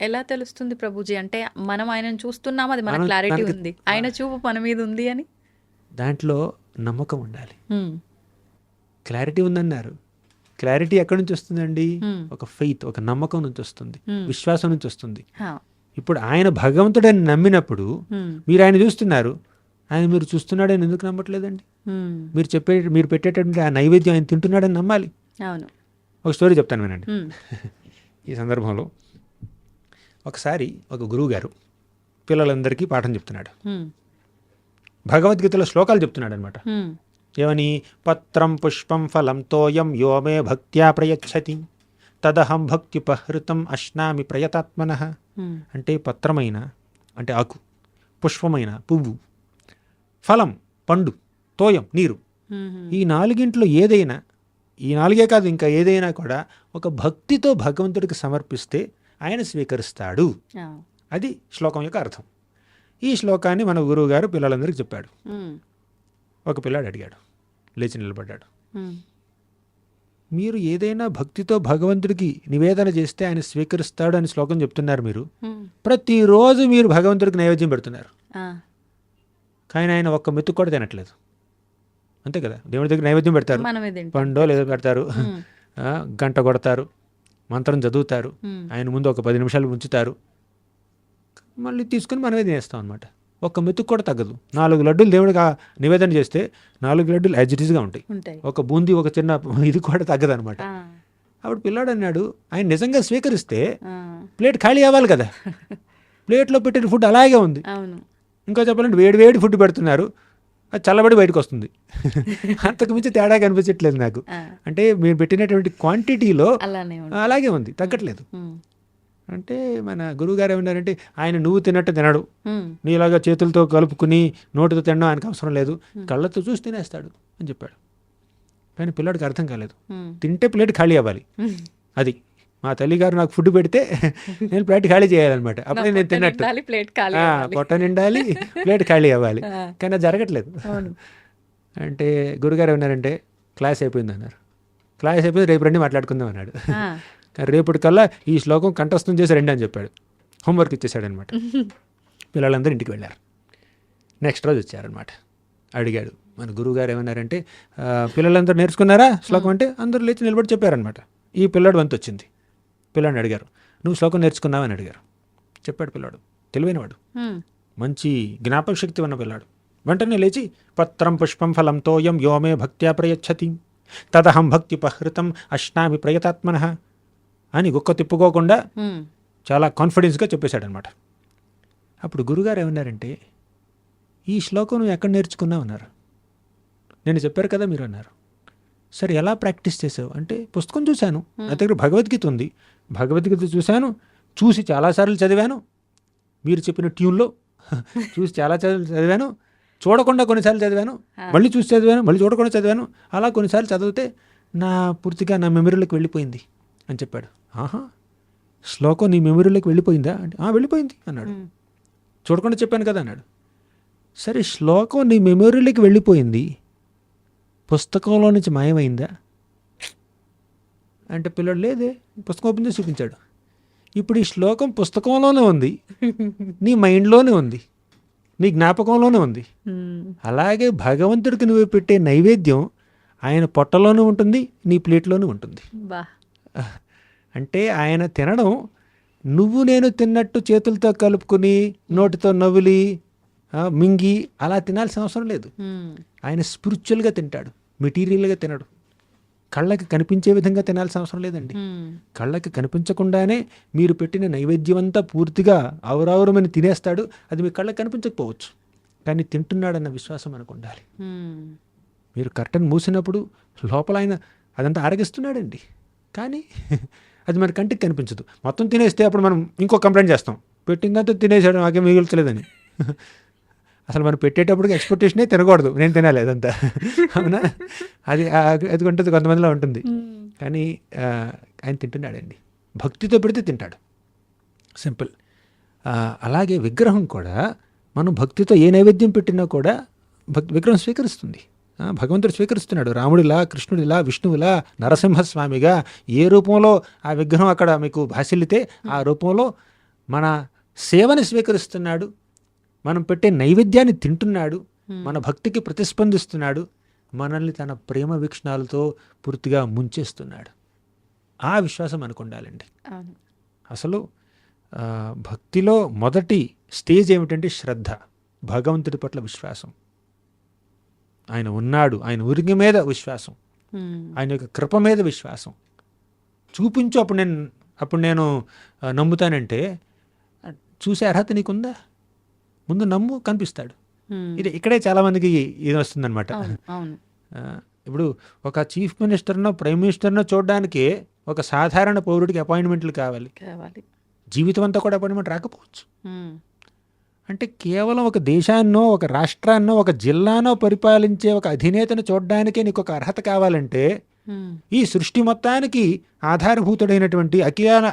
ఎలా తెలుస్తుంది ప్రభుజీ? అంటే మనం ఆయనను చూస్తున్నాం, అది మన క్లారిటీ ఉంది, ఆయన చూపు మన మీద ఉంది అని. దాంట్లో నమ్మకం ఉండాలి. క్లారిటీ ఉందన్నారు. క్లారిటీ ఎక్కడి నుంచి వస్తుందండి? ఒక ఫెయిత్, ఒక నమ్మకం నుంచి వస్తుంది, విశ్వాసం నుంచి వస్తుంది. ఇప్పుడు ఆయన భగవంతుడని నమ్మినప్పుడు మీరు ఆయన చూస్తున్నారు, ఆయన మీరు చూస్తున్నాడని ఎందుకు నమ్మట్లేదండి? మీరు పెట్టేటటువంటి ఆ నైవేద్యం ఆయన తింటున్నాడని నమ్మాలి. అవును. ఒక స్టోరీ చెప్తాను వినండి. ఈ సందర్భంలో ఒకసారి ఒక గురువు గారు పిల్లలందరికీ పాఠం చెప్తున్నాడు. భగవద్గీతలో శ్లోకాలు చెప్తున్నాడు అనమాట. ఏమని? పత్రం పుష్పం ఫలం తోయం యో మే భక్త్యా ప్రయచ్చతి తదహం భక్త్యుపహృతం అశ్నామి ప్రయతాత్మనః. అంటే పత్రమైన అంటే ఆకు, పుష్పమైన పువ్వు, ఫలం పండు, తోయం నీరు, ఈ నాలుగింట్లో ఏదైనా, ఈ నాలుగే కాదు ఇంకా ఏదైనా కూడా ఒక భక్తితో భగవంతుడికి సమర్పిస్తే ఆయన స్వీకరిస్తాడు. అది శ్లోకం యొక్క అర్థం. ఈ శ్లోకాన్ని మన గురువు గారు పిల్లలందరికీ చెప్పాడు. ఒక పిల్లాడు అడిగాడు, లేచి నిలబడ్డాడు, మీరు ఏదైనా భక్తితో భగవంతుడికి నివేదన చేస్తే ఆయన స్వీకరిస్తాడు అని శ్లోకం చెప్తున్నారు. మీరు ప్రతిరోజు మీరు భగవంతుడికి నైవేద్యం పెడుతున్నారు, కానీ ఆయన ఒక్క మెతుకు కూడా తినట్లేదు. అంతే కదా? దేవుడి దగ్గర నైవేద్యం పెడతారు, పండో లేదో పెడతారు, గంట కొడతారు, మంత్రం చదువుతారు, ఆయన ముందు ఒక 10 నిమిషాలు ఉంచుతారు, మళ్ళీ తీసుకుని మనమే తినేస్తాం అనమాట. ఒక్క మెతుకు కూడా తగ్గదు. 4 లడ్డూలు దేవుడికి నివేదన చేస్తే 4 లడ్డూలు యాజ్ ఇట్ ఈస్గా ఉంటాయి. ఒక బూందీ, ఒక చిన్న ఇది కూడా తగ్గదు అనమాట. అప్పుడు పిల్లాడు అన్నాడు, ఆయన నిజంగా స్వీకరిస్తే ప్లేట్ ఖాళీ అవ్వాలి కదా, ప్లేట్లో పెట్టిన ఫుడ్ అలాగే ఉంది. ఇంకా చెప్పాలంటే వేడి ఫుడ్ పెడుతున్నారు, అది చల్లబడి బయటకు వస్తుంది. అంతకు మించి తేడా కనిపించట్లేదు నాకు. అంటే మీరు పెట్టినటువంటి క్వాంటిటీలో అలాగే ఉంది, తగ్గట్లేదు. అంటే మన గురువుగారు ఏమన్నారంటే, ఆయన నువ్వు తిన్నట్టు తినడు, నీలాగా చేతులతో కలుపుకుని నోటితో తినడం ఆయనకు అవసరం లేదు, కళ్ళతో చూసి తినేస్తాడు అని చెప్పాడు. కానీ పిల్లాడికి అర్థం కాలేదు. తింటే ప్లేట్ ఖాళీ అవ్వాలి, అది మా తల్లిగారు నాకు ఫుడ్ పెడితే నేను ప్లేట్ ఖాళీ చేయాలన్నమాట, అప్పుడే నేను తిన్నట్టు. పొట్ట నిండాలి, ప్లేట్ ఖాళీ అవ్వాలి, కానీ అది జరగట్లేదు. అంటే గురుగారు ఏమన్నారంటే, క్లాస్ అయిపోయింది అన్నారు. క్లాస్ అయిపోయింది, రేపు రండి మాట్లాడుకుందాం అన్నాడు. కానీ రేపటికల్లా ఈ శ్లోకం కంఠస్థం చేసి రండి అని చెప్పాడు. హోంవర్క్ ఇచ్చేసాడు అనమాట. పిల్లలందరూ ఇంటికి వెళ్ళారు. నెక్స్ట్ రోజు వచ్చారనమాట. అడిగాడు మన గురువుగారు ఏమన్నారంటే, పిల్లలందరూ నేర్చుకున్నారా శ్లోకం అంటే? అందరూ లేచి నిలబడి చెప్పారనమాట. ఈ పిల్లాడు వంతు వచ్చింది. పిల్లాడిని అడిగారు, నువ్వు శ్లోకం నేర్చుకున్నావు అని అడిగారు. చెప్పాడు పిల్లాడు, తెలివైనవాడు, మంచి జ్ఞాపక శక్తి ఉన్న పిల్లాడు. వెంటనే లేచి పత్రం పుష్పం ఫలం తోయం యోమే భక్త్యా ప్రయచ్చతి తదహం భక్త్యుపహృతం అశ్నామి ప్రయతాత్మనః అని గుక్క తిప్పుకోకుండా చాలా కాన్ఫిడెన్స్గా చెప్పేశాడు అనమాట. అప్పుడు గురుగారు ఏమన్నారంటే, ఈ శ్లోకం నువ్వు ఎక్కడ నేర్చుకున్నావు అన్నారు. నేను చెప్పారు కదా మీరు అన్నారు. సరే ఎలా ప్రాక్టీస్ చేసావు అంటే, పుస్తకం చూశాను, నా దగ్గర భగవద్గీత ఉంది, భగవద్గీత చూసి చాలాసార్లు చదివాను, మీరు చెప్పిన ట్యూన్లో చూసి చాలాసార్లు చదివాను, చూడకుండా కొన్నిసార్లు చదివాను, మళ్ళీ చూసి చదివాను, మళ్ళీ చూడకుండా చదివాను, అలా కొన్నిసార్లు చదివితే పూర్తిగా నా మెమరీలోకి వెళ్ళిపోయింది అని చెప్పాడు. ఆహా, శ్లోకం నీ మెమరీలోకి వెళ్ళిపోయిందా అంటే, వెళ్ళిపోయింది అన్నాడు. చూడకుండా చెప్పాను కదా అన్నాడు. సరే, శ్లోకం నీ మెమరీలోకి వెళ్ళిపోయింది, పుస్తకంలో నుంచి మాయమైందా అంటే, పిల్లడు లేదే, పుస్తకం ఓపెన్ చేసి చూపించాడు. ఇప్పుడు ఈ శ్లోకం పుస్తకంలోనే ఉంది, నీ మైండ్లోనే ఉంది, నీ జ్ఞాపకంలోనే ఉంది. అలాగే భగవంతుడికి నువ్వు పెట్టే నైవేద్యం ఆయన పొట్టలోనూ ఉంటుంది, నీ ప్లేట్లోనూ ఉంటుంది. అంటే ఆయన తినడం నువ్వు నేను తిన్నట్టు చేతులతో కలుపుకుని నోటితో నవ్వులి మింగి అలా తినాల్సిన అవసరం లేదు. ఆయన స్పిరిచువల్గా తింటాడు, మెటీరియల్గా తినడు. కళ్ళకి కనిపించే విధంగా తినాల్సిన అవసరం లేదండి. కళ్ళకి కనిపించకుండానే మీరు పెట్టిన నైవేద్యం అంతా పూర్తిగా ఆవురావురమని తినేస్తాడు. అది మీ కళ్ళకి కనిపించకపోవచ్చు, కానీ తింటున్నాడన్న విశ్వాసం మనకు ఉండాలి. మీరు కర్టన్ మూసినప్పుడు లోపల ఆయన అదంతా ఆరగిస్తున్నాడండి, కానీ అది మన కంటికి కనిపించదు. మొత్తం తినేస్తే అప్పుడు మనం ఇంకో కంప్లైంట్ చేస్తాం, పెట్టిందంతా తినేసాడు నాకేం మిగుల్చలేదని. అసలు మనం పెట్టేటప్పటికి ఎక్స్పెక్టేషనే తినకూడదు, నేను తినాలి అదంతా, అవునా? అది ఉంటుంది, కొంతమందిలో ఉంటుంది. కానీ ఆయన తింటున్నాడండి, భక్తితో పెడితే తింటాడు, సింపుల్. అలాగే విగ్రహం కూడా మనం భక్తితో ఏ నైవేద్యం పెట్టినా కూడా విగ్రహం స్వీకరిస్తుంది. భగవంతుడు స్వీకరిస్తున్నాడు. రాముడిలా, కృష్ణుడిలా, విష్ణువులా, నరసింహస్వామిగా ఏ రూపంలో ఆ విగ్రహం అక్కడ మీకు భాసిల్లితే ఆ రూపంలో మన సేవని స్వీకరిస్తున్నాడు, మనం పెట్టే నైవేద్యాన్ని తింటున్నాడు, మన భక్తికి ప్రతిస్పందిస్తున్నాడు, మనల్ని తన ప్రేమ వీక్షణాలతో పూర్తిగా ముంచేస్తున్నాడు. ఆ విశ్వాసం మనకు ఉండాలండి. అసలు భక్తిలో మొదటి స్టేజ్ ఏమిటంటే శ్రద్ధ, భగవంతుడి పట్ల విశ్వాసం. ఆయన ఉన్నాడు, ఆయన ఉరికి మీద విశ్వాసం, ఆయన యొక్క కృప మీద విశ్వాసం చూపించు, అప్పుడు నేను నమ్ముతానంటే చూసే అర్హత నీకుందా? ముందు నమ్ము, కనిపిస్తాడు. ఇక్కడే చాలా మందికి ఇది వస్తుందన్నమాట. ఇప్పుడు ఒక చీఫ్ మినిస్టర్నో ప్రైమ్ మినిస్టర్నో చూడడానికి ఒక సాధారణ పౌరుడికి అపాయింట్మెంట్లు కావాలి. జీవితం అంతా కూడా అపాయింట్మెంట్ రాకపోవచ్చు. అంటే కేవలం ఒక దేశాన్నో, ఒక రాష్ట్రాన్నో, ఒక జిల్లానో పరిపాలించే ఒక అధినేతను చూడడానికే నీకు ఒక అర్హత కావాలంటే, ఈ సృష్టి మొత్తానికి ఆధారభూతుడైనటువంటి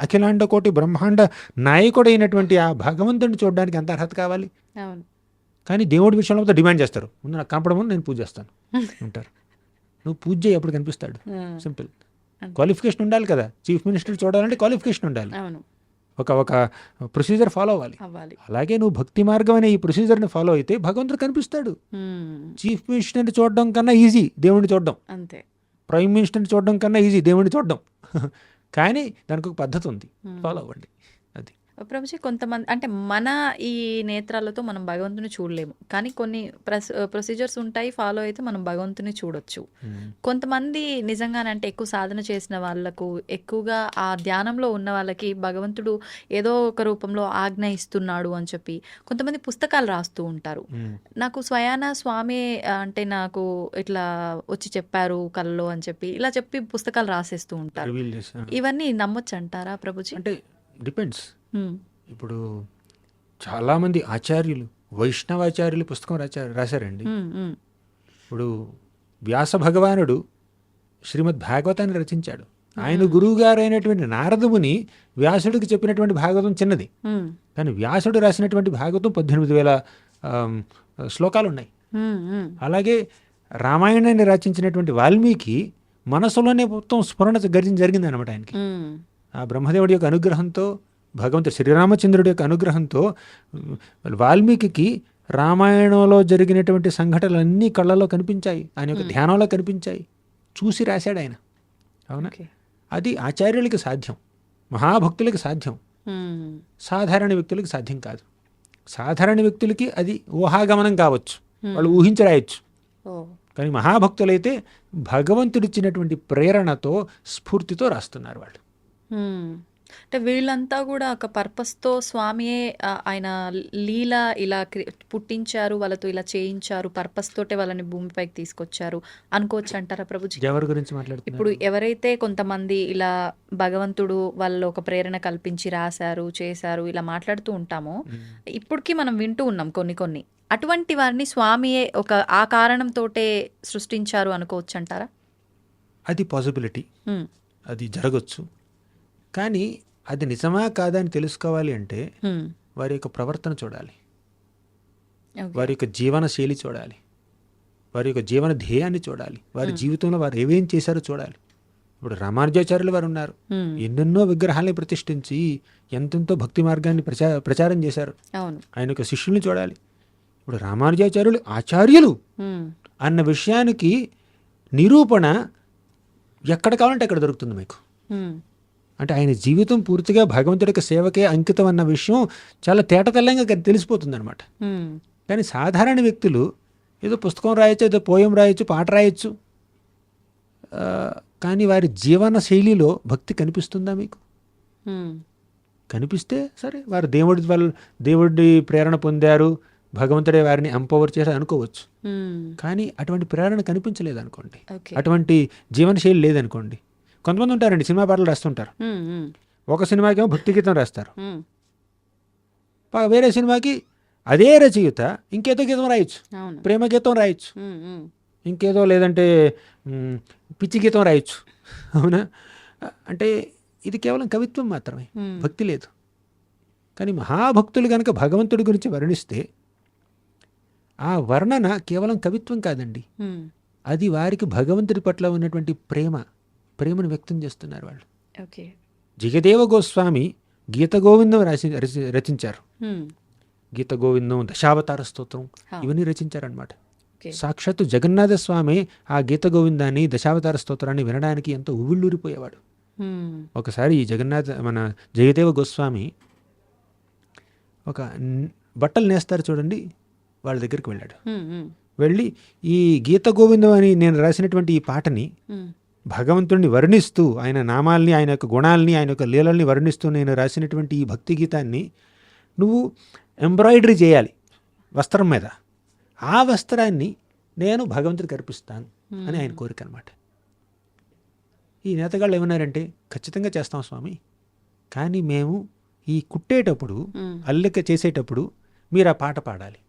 అఖిలాండ కోటి బ్రహ్మాండ నాయకుడైనటువంటి ఆ భగవంతుడిని చూడడానికి ఎంత అర్హత కావాలి? కానీ దేవుడి విషయంలో డిమాండ్ చేస్తారు, ముందు నాకు కనపడము, నేను పూజ చేస్తాను అంటారు. నువ్వు పూజ చేయి, అప్పుడు కనిపిస్తాడు. సింపుల్. క్వాలిఫికేషన్ ఉండాలి కదా, చీఫ్ మినిస్టర్ చూడాలంటే క్వాలిఫికేషన్ ఉండాలి, ఒక ప్రొసీజర్ ఫాలో అవ్వాలి. అలాగే నువ్వు భక్తి మార్గం అనే ఈ ప్రొసీజర్ని ఫాలో అయితే భగవంతుడు కనిపిస్తాడు. చీఫ్ మినిస్టర్ని చూడడం కన్నా ఈజీ దేవుడిని చూడడం, అంతే. ప్రైమ్ మినిస్టర్ని చూడడం కన్నా ఈజీ దేవుడిని చూడడం. కానీ దానికి ఒక పద్ధతి ఉంది, ఫాలో అవ్వండి. అది ప్రభుజీ, కొంతమంది అంటే మన ఈ నేత్రాలతో మనం భగవంతుని చూడలేము, కానీ కొన్ని ప్రొసీజర్స్ ఉంటాయి, ఫాలో అయితే మనం భగవంతుని చూడొచ్చు. కొంతమంది నిజంగానంటే ఎక్కువ సాధన చేసిన వాళ్ళకు, ఎక్కువగా ఆ ధ్యానంలో ఉన్న వాళ్ళకి భగవంతుడు ఏదో ఒక రూపంలో ఆజ్ఞ ఇస్తున్నాడు అని చెప్పి కొంతమంది పుస్తకాలు రాస్తూ ఉంటారు. నాకు స్వయాన స్వామి అంటే నాకు ఇట్లా వచ్చి చెప్పారు కల్లో అని చెప్పి ఇలా చెప్పి పుస్తకాలు రాసేస్తూ ఉంటారు. ఇవన్నీ నమ్మొచ్చు అంటారా ప్రభుజీ? అంటే డిపెండ్స్. ఇప్పుడు చాలామంది ఆచార్యులు, వైష్ణవాచార్యులు పుస్తకం రాశారండి. ఇప్పుడు వ్యాస భగవానుడు శ్రీమద్ భాగవతాన్ని రచించాడు. ఆయన గురువు గారు అయినటువంటి నారదుముని వ్యాసుడికి చెప్పినటువంటి భాగవతం చిన్నది, కానీ వ్యాసుడు రాసినటువంటి భాగవతం 18,000 శ్లోకాలు ఉన్నాయి. అలాగే రామాయణాన్ని రచించినటువంటి వాల్మీకి మనసులోనే మొత్తం స్ఫురణ జరిగింది అనమాట ఆయనకి. ఆ బ్రహ్మదేవుడి యొక్క అనుగ్రహంతో, భగవంతుడు శ్రీరామచంద్రుడి యొక్క అనుగ్రహంతో వాల్మీకి రామాయణంలో జరిగినటువంటి సంఘటనలన్నీ కళ్ళలో కనిపించాయి, ఆయన యొక్క ధ్యానంలో కనిపించాయి, చూసి రాశాడు ఆయన. అవునా? అది ఆచార్యులకి సాధ్యం, మహాభక్తులకి సాధ్యం, సాధారణ వ్యక్తులకి సాధ్యం కాదు. సాధారణ వ్యక్తులకి అది ఊహాగమనం కావచ్చు, వాళ్ళు ఊహించి రాయొచ్చు. కానీ మహాభక్తులైతే భగవంతుడిచ్చినటువంటి ప్రేరణతో, స్ఫూర్తితో రాస్తున్నారు వాళ్ళు. అంటే వీళ్ళంతా కూడా ఒక పర్పస్తో స్వామియే ఆయన లీల ఇలా పుట్టించారు, వాళ్ళతో ఇలా చేయించారు, పర్పస్ తోటే వాళ్ళని భూమిపైకి తీసుకొచ్చారు అనుకోవచ్చు అంటారా ప్రభుజీ? ఎవరి గురించి మాట్లాడుతున్నారు? ఇప్పుడు ఎవరైతే కొంతమంది ఇలా భగవంతుడు వాళ్ళు ఒక ప్రేరణ కల్పించి రాశారు, చేశారు, ఇలా మాట్లాడుతూ ఉంటామో, ఇప్పటికీ మనం వింటూ ఉన్నాం కొన్ని. అటువంటి వారిని స్వామియే ఒక ఆ కారణంతోటే సృష్టించారు అనుకోవచ్చు అంటారా? అది పాసిబిలిటీ, అది జరగచ్చు. కానీ అది నిజమా కాదా అని తెలుసుకోవాలి అంటే వారి యొక్క ప్రవర్తన చూడాలి, వారి యొక్క జీవన శైలి చూడాలి, వారి యొక్క జీవన ధ్యేయాన్ని చూడాలి, వారి జీవితంలో వారు ఏమేం చేశారో చూడాలి. ఇప్పుడు రామానుజాచార్యులు వారు ఉన్నారు, ఎన్నెన్నో విగ్రహాలని ప్రతిష్ఠించి ఎంతెంతో భక్తి మార్గాన్ని ప్రచారం చేశారు. ఆయన యొక్క శిష్యుల్ని చూడాలి. ఇప్పుడు రామానుజాచార్యులు ఆచార్యులు అన్న విషయానికి నిరూపణ ఎక్కడ కావాలంటే అక్కడ దొరుకుతుంది మీకు. అంటే ఆయన జీవితం పూర్తిగా భగవంతుడి యొక్క సేవకే అంకితం అన్న విషయం చాలా తేటతెల్లంగా తెలిసిపోతుంది అనమాట. కానీ సాధారణ వ్యక్తులు ఏదో పుస్తకం రాయొచ్చు, ఏదో పోయం రాయొచ్చు, పాట రాయొచ్చు, కానీ వారి జీవన శైలిలో భక్తి కనిపిస్తుందా మీకు? కనిపిస్తే సరే, వారు దేవుడి ప్రేరణ పొందారు, భగవంతుడే వారిని ఎంపవర్ చేసి అనుకోవచ్చు. కానీ అటువంటి ప్రేరణ కనిపించలేదు అనుకోండి, అటువంటి జీవనశైలి లేదనుకోండి. కొంతమంది ఉంటారండి, సినిమా పాటలు రాస్తుంటారు. ఒక సినిమాకి ఏమో భక్తి గీతం రాస్తారు, వేరే సినిమాకి అదే రచయిత ఇంకేదో గీతం రాయొచ్చు, ప్రేమ గీతం రాయొచ్చు, ఇంకేదో లేదంటే పిచ్చి గీతం రాయొచ్చు. అవునా? అంటే ఇది కేవలం కవిత్వం మాత్రమే, భక్తి లేదు. కానీ మహాభక్తులు కనుక భగవంతుడి గురించి వర్ణిస్తే ఆ వర్ణన కేవలం కవిత్వం కాదండి, అది వారికి భగవంతుడి పట్ల ఉన్నటువంటి ప్రేమను వ్యక్తం చేస్తున్నారు వాళ్ళు. జగదేవ గోస్వామి గీత గోవిందం రచించారు. గీత గోవిందం, దశావతార స్తోత్రం, ఇవన్నీ రచించారనమాట. సాక్షాత్తు జగన్నాథ స్వామి ఆ గీత గోవిందాన్ని, దశావతార స్తోత్రాన్ని వినడానికి ఎంతో ఉవ్విళ్ళూరిపోయేవాడు. ఒకసారి ఈ మన జగదేవ గోస్వామి ఒక బట్టలు నేస్తారు చూడండి, వాళ్ళ దగ్గరికి వెళ్ళాడు. వెళ్ళి ఈ గీత గోవిందం అని నేను రాసినటువంటి ఈ పాటని భగవంతుడిని వర్ణిస్తూ, ఆయన నామాల్ని, ఆయన యొక్క గుణాలని, ఆయన యొక్క లీలల్ని వర్ణిస్తూ నేను రాసినటువంటి ఈ భక్తి గీతాన్ని నువ్వు ఎంబ్రాయిడరీ చేయాలి వస్త్రం మీద, ఆ వస్త్రాన్ని నేను భగవంతుడికి అర్పిస్తాను అని ఆయన కోరిక అనమాట. ఈ నేతగాళ్ళు ఏమన్నారంటే, ఖచ్చితంగా చేస్తాం స్వామి, కానీ మేము ఈ కుట్టేటప్పుడు, అల్లిక చేసేటప్పుడు మీరు ఆ పాట పాడాలి.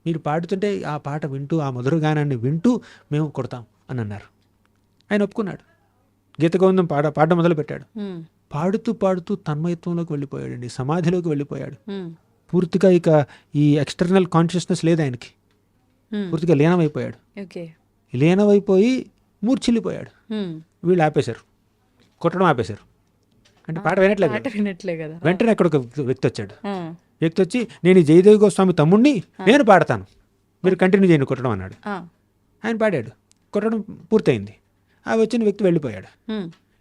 మీరు పాడుతుంటే ఆ పాట వింటూ, ఆ మధుర గానాన్ని వింటూ మేము కొడతాం అని అన్నారు. ఆయన ఒప్పుకున్నాడు. గీత గోవిందం పాడడం మొదలుపెట్టాడు. పాడుతూ పాడుతూ తన్మయత్వంలోకి వెళ్ళిపోయాడండి, సమాధిలోకి వెళ్ళిపోయాడు. పూర్తిగా ఇక ఈ ఎక్స్టర్నల్ కాన్షియస్నెస్ లేదు ఆయనకి, పూర్తిగా లీనమైపోయాడు. లీనమైపోయి మూర్ఛిల్లిపోయాడు. వీళ్ళు ఆపేశారు, కొట్టడం ఆపేశారు. అంటే పాట వినట్లే కదా. వెంటనే అక్కడ ఒక వ్యక్తి వచ్చాడు. వ్యక్తి వచ్చి, నేను ఈ జయదేవ్ గోస్వామి తమ్ముడిని, నేను పాడతాను, మీరు కంటిన్యూ చేయండి కొట్టడం అన్నాడు. ఆయన పాడాడు, కొట్టడం పూర్తయింది. ఆ వచ్చిన వ్యక్తి వెళ్ళిపోయాడు.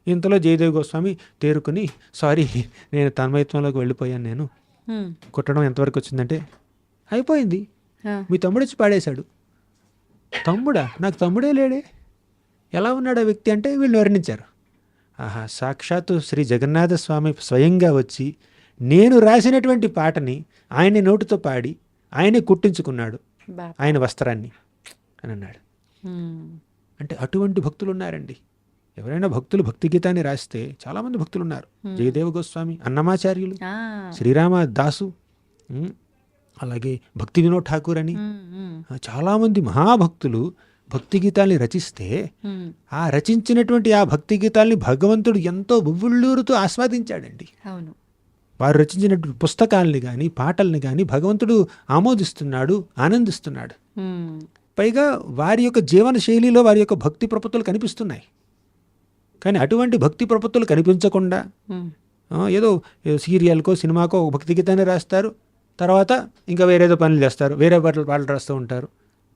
ఇంతలో జయదేవ్ గోస్వామి తేరుకుని, సారీ, నేను తన్మయత్వంలోకి వెళ్ళిపోయాను, నేను కొట్టడం ఎంతవరకు వచ్చిందంటే, అయిపోయింది, మీ తమ్ముడు వచ్చి పాడేశాడు. తమ్ముడా? నాకు తమ్ముడే లేడే, ఎలా ఉన్నాడు ఆ వ్యక్తి అంటే వీళ్ళు వర్ణించారు. ఆహా, సాక్షాత్తు శ్రీ జగన్నాథ స్వామి స్వయంగా వచ్చి నేను రాసినటువంటి పాటని ఆయన నోటితో పాడి ఆయనే కుట్టించుకున్నాడు ఆయన వస్త్రాన్ని అని అన్నాడు. అంటే అటువంటి భక్తులు ఉన్నారండి. ఎవరైనా భక్తులు భక్తి గీతాన్ని రాస్తే చాలామంది భక్తులు ఉన్నారు. జయదేవ గోస్వామి, అన్నమాచార్యులు, శ్రీరామ దాసు, అలాగే భక్తి వినోద్ ఠాకూర్ అని చాలామంది మహాభక్తులు భక్తి గీతాల్ని రచిస్తే ఆ రచించినటువంటి ఆ భక్తి గీతాల్ని భగవంతుడు ఎంతో బువ్వుళ్ళూరుతో ఆస్వాదించాడండి. వారు రచించినటువంటి పుస్తకాలని కానీ పాటల్ని కానీ భగవంతుడు ఆమోదిస్తున్నాడు, ఆనందిస్తున్నాడు. పైగా వారి యొక్క జీవన శైలిలో వారి యొక్క భక్తి ప్రపత్తులు కనిపిస్తున్నాయి. కానీ అటువంటి భక్తి ప్రపత్తులు కనిపించకుండా ఏదో సీరియల్కో సినిమాకో భక్తి గీతాన్ని రాస్తారు, తర్వాత ఇంకా వేరేదో పనులు చేస్తారు, వేరే పాటలు రాస్తూ ఉంటారు.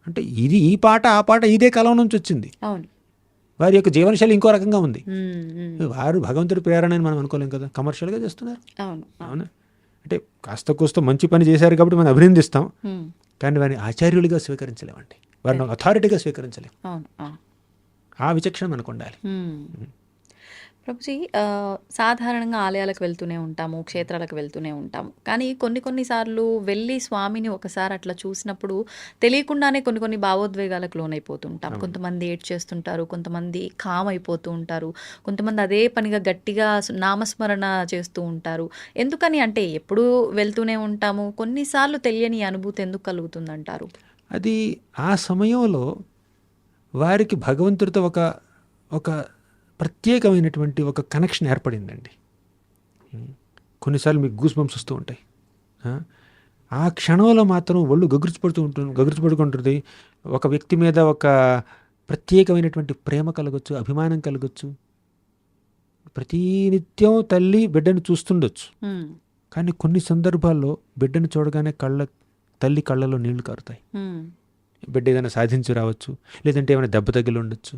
అంటే ఇది ఈ పాట ఆ పాట ఇదే కాలం నుంచి వచ్చింది. వారి యొక్క జీవనశైలి ఇంకో రకంగా ఉంది. వారు భగవంతుడి ప్రేరణ అని మనం అనుకోలేం కదా, కమర్షియల్గా చేస్తున్నారు. అవునా? అంటే కాస్త కూస్త మంచి పని చేశారు కాబట్టి మనం అభినందిస్తాం, కానీ వారిని ఆచార్యులుగా స్వీకరించలేమండి, వారిని అథారిటీగా స్వీకరించలేం. ఆ విచక్షణ మనకు ఉండాలి. ప్రభుజీ, సాధారణంగా ఆలయాలకు వెళ్తూనే ఉంటాము, క్షేత్రాలకు వెళ్తూనే ఉంటాము. కానీ కొన్నిసార్లు వెళ్ళి స్వామిని ఒకసారి అట్లా చూసినప్పుడు తెలియకుండానే కొన్ని భావోద్వేగాలకు లోనైపోతుంటాం. కొంతమంది ఏడ్ చేస్తుంటారు, కొంతమంది కామ్ అయిపోతూ ఉంటారు, కొంతమంది అదే పనిగా గట్టిగా నామస్మరణ చేస్తూ ఉంటారు. ఎందుకని అంటే ఎప్పుడూ వెళ్తూనే ఉంటాము, కొన్నిసార్లు తెలియని అనుభూతి ఎందుకు కలుగుతుందంటారు? అది ఆ సమయంలో వారికి భగవంతుడితో ఒక ప్రత్యేకమైనటువంటి ఒక కనెక్షన్ ఏర్పడిందండి. కొన్నిసార్లు మీకు గూస్ బంప్స్ వస్తూ ఉంటాయి. ఆ క్షణంలో మాత్రం ఒళ్ళు గగుర్చిపడుకుంటుంది. ఒక వ్యక్తి మీద ఒక ప్రత్యేకమైనటువంటి ప్రేమ కలగచ్చు, అభిమానం కలగచ్చు. ప్రతినిత్యం తల్లి బిడ్డను చూస్తుండొచ్చు, కానీ కొన్ని సందర్భాల్లో బిడ్డను చూడగానే తల్లి కళ్ళలో నీళ్లు కారుతాయి. బిడ్డ ఏదైనా సాధించి రావచ్చు, లేదంటే ఏమైనా దెబ్బ తగిలి ఉండొచ్చు,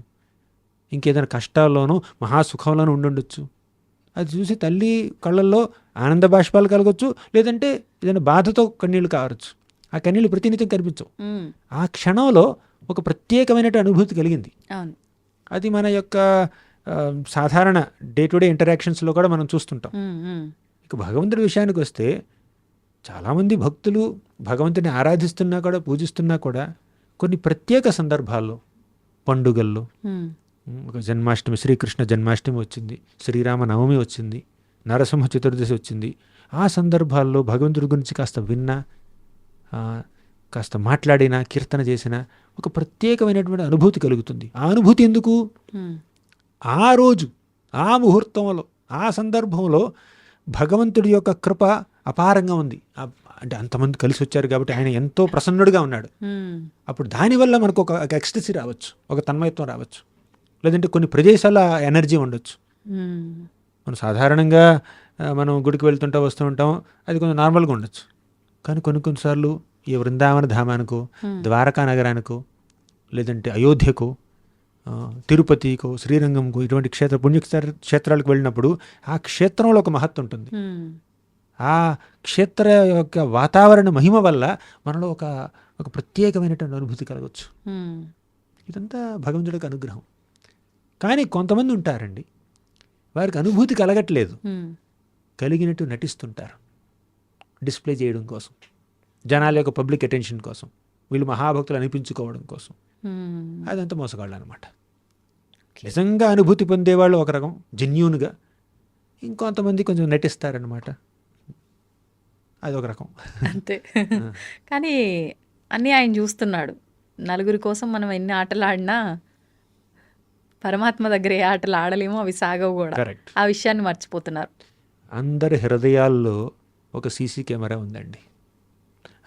ఇంకేదైనా కష్టాల్లోనూ మహాసుఖంలోనూ ఉండుండొచ్చు. అది చూసి తల్లి కళ్ళల్లో ఆనంద బాష్పాలు కలగచ్చు, లేదంటే ఏదైనా బాధతో కన్నీళ్లు కావచ్చు. ఆ కన్నీళ్ళు ప్రతినిత్యం కనిపించవు. ఆ క్షణంలో ఒక ప్రత్యేకమైన అనుభూతి కలిగింది. అది మన యొక్క సాధారణ డే టు డే ఇంటరాక్షన్స్లో కూడా మనం చూస్తుంటాం. ఇక భగవంతుడి విషయానికి వస్తే చాలామంది భక్తులు భగవంతుని ఆరాధిస్తున్నా కూడా పూజిస్తున్నా కూడా కొన్ని ప్రత్యేక సందర్భాల్లో, పండుగల్లో, ఒక జన్మాష్టమి, శ్రీకృష్ణ జన్మాష్టమి వచ్చింది, శ్రీరామ నవమి వచ్చింది, నరసింహ చతుర్దశి వచ్చింది. ఆ సందర్భాల్లో భగవంతుడి గురించి కాస్త విన్నా, కాస్త మాట్లాడినా, కీర్తన చేసినా ఒక ప్రత్యేకమైనటువంటి అనుభూతి కలుగుతుంది. ఆ అనుభూతి ఎందుకు? ఆ రోజు, ఆ ముహూర్తంలో, ఆ సందర్భంలో భగవంతుడి యొక్క కృప అపారంగా ఉంది. అంటే అంతమంది కలిసి వచ్చారు కాబట్టి ఆయన ఎంతో ప్రసన్నుడిగా ఉన్నాడు. అప్పుడు దానివల్ల మనకు ఒక ఎక్స్టసీ రావచ్చు, ఒక తన్మయత్వం రావచ్చు, లేదంటే కొన్ని ప్రదేశాల ఎనర్జీ ఉండొచ్చు. మనం సాధారణంగా మనం గుడికి వెళ్తుంటా వస్తూ ఉంటాం, అది కొంచెం నార్మల్గా ఉండొచ్చు. కానీ కొన్నిసార్లు ఈ వృందావన ధామానికో, ద్వారకా నగరానికో, లేదంటే అయోధ్యకో, తిరుపతికో, శ్రీరంగంకో, ఇటువంటి పుణ్యక్షేత్రాలకు వెళ్ళినప్పుడు ఆ క్షేత్రంలో ఒక మహత్వం ఉంటుంది. ఆ క్షేత్ర యొక్క వాతావరణ మహిమ వల్ల మనలో ఒక ప్రత్యేకమైనటువంటి అనుభూతి కలగవచ్చు. ఇదంతా భగవంతుడి యొక్క అనుగ్రహం. కానీ కొంతమంది ఉంటారండి, వారికి అనుభూతి కలగట్లేదు, కలిగినట్టు నటిస్తుంటారు డిస్ప్లే చేయడం కోసం, జనాల యొక్క పబ్లిక్ అటెన్షన్ కోసం, వీళ్ళు మహాభక్తులు అనిపించుకోవడం కోసం. అదంతా మోసగాళ్ళు అనమాట. నిజంగా అనుభూతి పొందేవాళ్ళు ఒక రకం జెన్యూన్గా, ఇంకొంతమంది కొంచెం నటిస్తారనమాట, అది ఒక రకం అంతే. కానీ అన్నీ ఆయన చూస్తున్నాడు. నలుగురి కోసం మనం ఎన్ని ఆటలు ఆడినా పరమాత్మ దగ్గర ఏ ఆటలు ఆడలేమో, అవి సాగవు కూడా. కరెక్ట్. ఆ విషయాన్ని మర్చిపోతున్నారు. అందరి హృదయాల్లో ఒక సీసీ కెమెరా ఉందండి.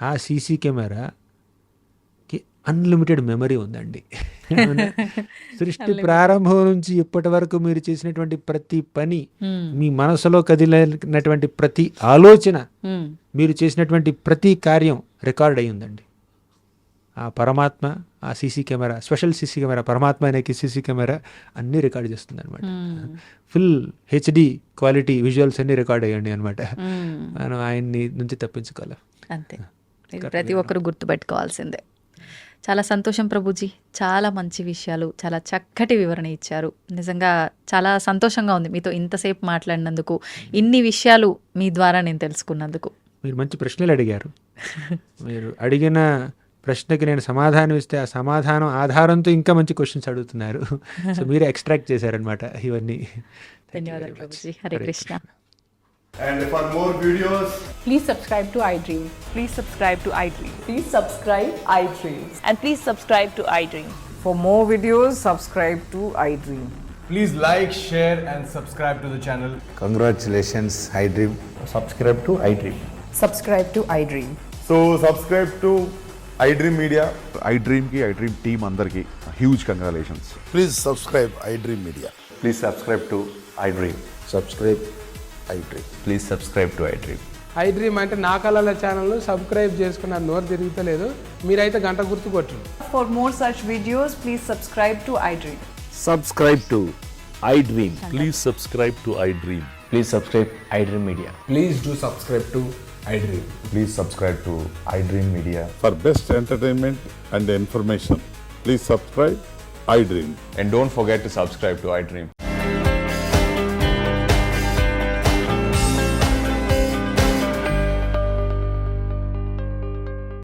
ఆ సీసీ కెమెరాకి అన్లిమిటెడ్ మెమరీ ఉందండి. సృష్టి ప్రారంభం నుంచి ఇప్పటి వరకు మీరు చేసినటువంటి ప్రతి పని, మీ మనసులో కదిలినటువంటి ప్రతి ఆలోచన, మీరు చేసినటువంటి ప్రతి కార్యం రికార్డ్ అయి ఉందండి. ఆ పరమాత్మ, ఆ CC camera, special CC camera, పరమాత్మ అనే సీసీ కెమెరా అన్నీ రికార్డ్ చేస్తుంది అనమాట. ఫుల్ హెచ్డి క్వాలిటీ విజువల్స్ అన్నీ రికార్డ్ అయ్యండి అనమాట. మనం ఆయన్ని నుంచి తప్పించుకోవాలి. అంతే, ఇది ప్రతి ఒక్కరు గుర్తుపెట్టుకోవాల్సిందే. చాలా సంతోషం ప్రభుజీ, చాలా మంచి విషయాలు, చాలా చక్కటి వివరణ ఇచ్చారు. నిజంగా చాలా సంతోషంగా ఉంది మీతో ఇంతసేపు మాట్లాడినందుకు, ఇన్ని విషయాలు మీ ద్వారా నేను తెలుసుకున్నందుకు. మీరు మంచి ప్రశ్నలు అడిగారు. మీరు అడిగిన ప్రశ్నకి నేను సమాధానం ఇస్తే ఆ సమాధానం ఆధారంతో ఇంకా మంచి క్వశ్చన్స్ అడుగుతున్నారు. సో మీరు ఎక్స్ట్రాక్ట్ చేశారనమాట ఇవన్నీ. ధన్యవాదాలు Prabhuji. Hare Krishna. And for more videos, Please subscribe to iDream. Please subscribe to iDream. Please subscribe iDream. And please subscribe to iDream. For more videos, subscribe to iDream. please like, share and subscribe to the channel. Congratulations, iDream. subscribe to iDream. Subscribe to iDream. So subscribe to iDream Media. iDream ki iDream team అందరికి huge congratulations. Please subscribe iDream Media. Please subscribe to iDream. Subscribe iDream. Please subscribe to iDream. iDream అంటే నా కళల ఛానల్ను subscribe చేసుకున్న నోరు తిరుగుతలేదు, మీరైతే గంట గుర్తు కొట్టండి. For more such videos, please subscribe to iDream. Subscribe to iDream. Please subscribe to iDream. Please subscribe iDream Media. Please do subscribe to iDream. Please subscribe to iDream Media. For best entertainment and information, please subscribe iDream. And don't forget to subscribe to iDream.